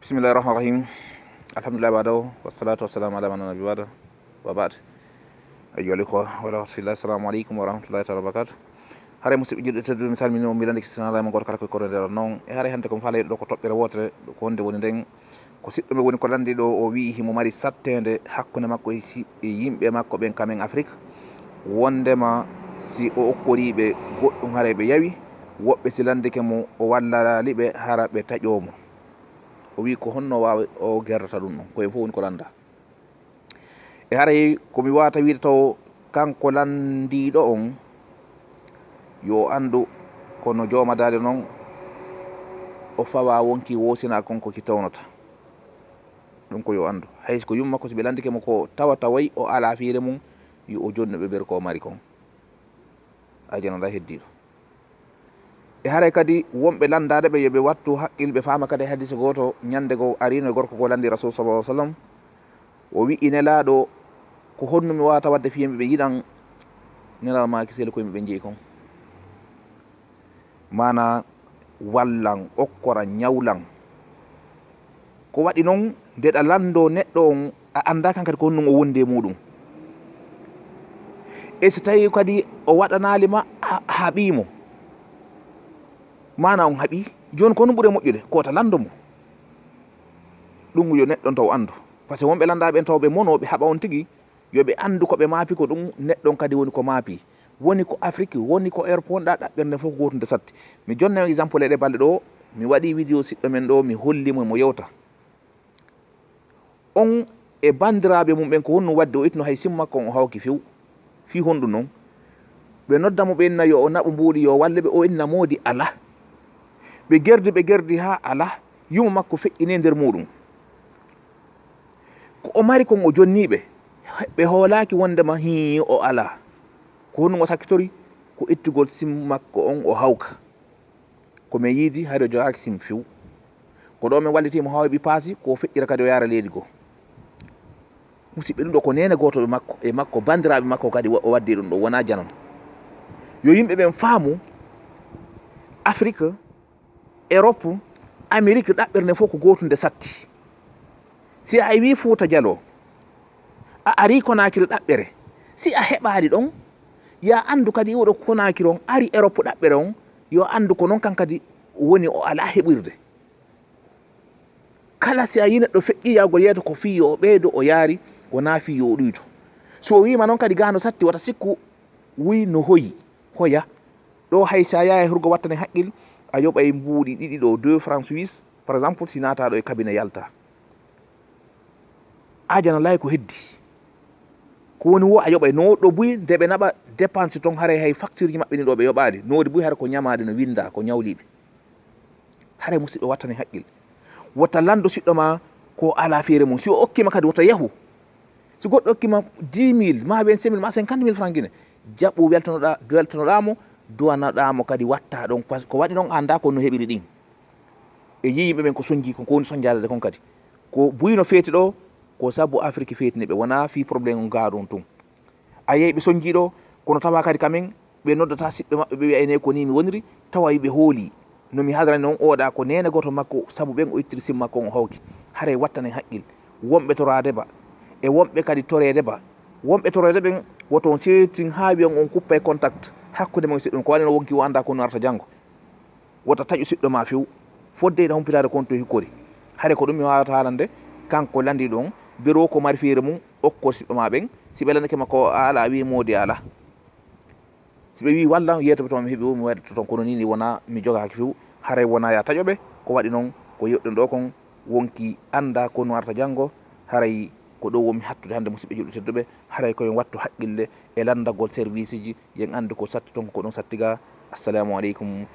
Bismillahirrahmanirrahim. Alhamdulillah ba'dahu wassalatu wassalamu ala man nabi ba'da wa ba'd. Ayyuhal ikhwa wa rahmatullahi assalamu alaikum wa rahmatullahi ta'ala wa barakatuh. Hare musidɓe julɓe tedduɓe mi salmini on mbiɗa ndiki sinalama goto kala koye kono nder noon e haare hannde komi faala ɗo ko toɓɓere wotere ko wonde woni nden ko siɗɗo me woni ko landi ɗo o wi himo mari sattede hakkude makko e yimɓe makko ɓen kamen Afrique wondema si o okkoriɓe goɗɗum haare ɓe yawi woɓɓe si landike mo o wallaliɓe hara ɓe taƴomo. O wi ko honno wawa o gerdata ɗum ɗon koye fof woni ko landa e haray komi wawata wiide taw kanko landiɗo on yo andu kono jomadade noon o fawa wonki wosina konko ki tawnata ɗum ko yo andu hay ko yumma ko so ɓe landike mo ko tawa way o ala fiire mum yo o jonnuɓe ɓer ko mari kon ajanada heddiɗo e haray kadi wonɓe landade ɓe yoɓe wattu haqqilɓe fama kadi hadise goto ñande go arino e gorko ko landi rasul sallallahu alaihi wasallam o wi nelaɗo ko honnumi wawata wadde fi yimɓe ɓe yiɗan nelal maki sele ko yimɓe ɓe jeeyi kon mana wallan okkora ñawlan ko waɗi noon ndeɗa lando neɗɗo on a anda kan kadi ko honnum o wondi e muɗum e so tawi kadi o waɗanalima haɓimo mana on haaɓi joni ko ɗum ɓuuri moƴƴude kota lando mo ɗum yo neɗɗon taw andu par ce que wonɓe landaɓe en taw ɓe monoɓe haɓa on tigui yoɓe andu koɓe maapi ko ɗum neɗɗon kadi woni ko maapi woni ko Afrique woni ko Europe wonɗa ɗaɓɓerde fof ko gotum de satti mi jonna exemple ɗe balɗe ɗo mi waɗi vidéo siɗɗo men ɗo mi hollimo mo yewta on e bandiraɓe mum ɓen ko honno wadde o itno hay simmakko on o hawki few fi honɗum noon ɓe noddamo ɓe inna yo o naɓo mbuuɗi yo walle ɓe o inna moodi ala ɓe gerdi ha ala yuma makko feƴƴine nder muɗum ko o mari kon o jonniɓe ɓe hoolaki wondema hi o ala ko honnum o sakkitori ko ittugol sim makko on o hawka komin yiidi hayde o jogaki sim few ko ɗo min wallitimo ha heeɓi paasi ko feƴƴira kadi o yaara leydi goo musidɓe ɗum ɗo ko nene goto makko e makko bandiraɓe makko kadi o waddi ɗum ɗo wona janan yo yimɓe ɓen faamu Afrique Europe Amérique ɗaɓɓerne fof ko gotum de satti si a wi Fouta Dialo a ari Conakry ɗaɓɓere si a heɓani ɗon ya andu kadi oɗo Conakry on ari Europe ɗaɓɓere on yo andu ko noon kan kadi woni o ala heɓirde kala si a yi neɗɗo feƴƴi yawgol yeeto ko fi yo o ɓeydo o yaari wona fi yo o ɗuyto so o wima noon kadi gano satti wata sikku wi no hoyi hoya ɗo hay sa yaha hurgo wattane haqqil a yoɓay mbuuɗi ɗiɗi ɗo 2 francs suisse par exemple si nataɗo e cabinet yalta ajana lay ko heddi ko woni wo a yoɓay noɗo buy nde ɓe naɓa dépense ton haray hay facture ji maɓɓe ni ɗo ɓe yoɓade nodi buy hara ko ñamade no winda ko ñawliɓe haray musidɓe wattane haqqil wota lando siɗɗo ma ko ala feere mum si o okkima kadi wota yahu si goɗɗo okkima 10 000 ma 25 000 ma 50 000 francs guine jaɓɓu weltanoɗamo duwanaɗamo kadi watta ɗon par ce que ko waɗi noon anda ko no heɓiri ɗin e yi yimɓe ɓen ko soñji ko woni soñjadede kon kadi ko buyno feeti ɗo ko saabu Afrique feetiniɓe wona fi probléme gaɗon tun a yeyi ɓe soñji ɗo kono tawa kadi kamen ɓe noddata siɓɓe maɓɓe ɓe wiyane ko ni mi woniri tawa ɓe hooli nomi hadrani noon oɗa ko nene goto makko saabu ɓen o ittiri sim makko on o hawki haray wattane haqqil wonɓe torade ba e wonɓe kadi torede ba wonɓe torede ɓen woto on seetin ha wiyan on kuppa e contact hakkude mo siɗɗum ko waɗi no wonki o anda ko no arta janggo wota taƴu siɗɗo ma few foddeyɗa humpitade konto hikkori haare ko ɗum mi wawata haalande kanko landi ɗon biro ko mari feere mum okkor siɓɓe ma ɓen si ɓe landike makko ala wi modi ala si ɓe wi walla yeytoɓe toon mi heeɓi mi waɗata toon kono nini wona mi jogaki few haray wona ya taƴoɓe ko waɗi noon ko yewɗen ɗo kon wonki anda ko no arta janggo haray ko ɗo womi hattude hannde musidɓe julɓe tedduɓe haray koyen wattu haqqille e landagol service ji yen andu ko satti toon ko ɗum sattiga assalamu aleykum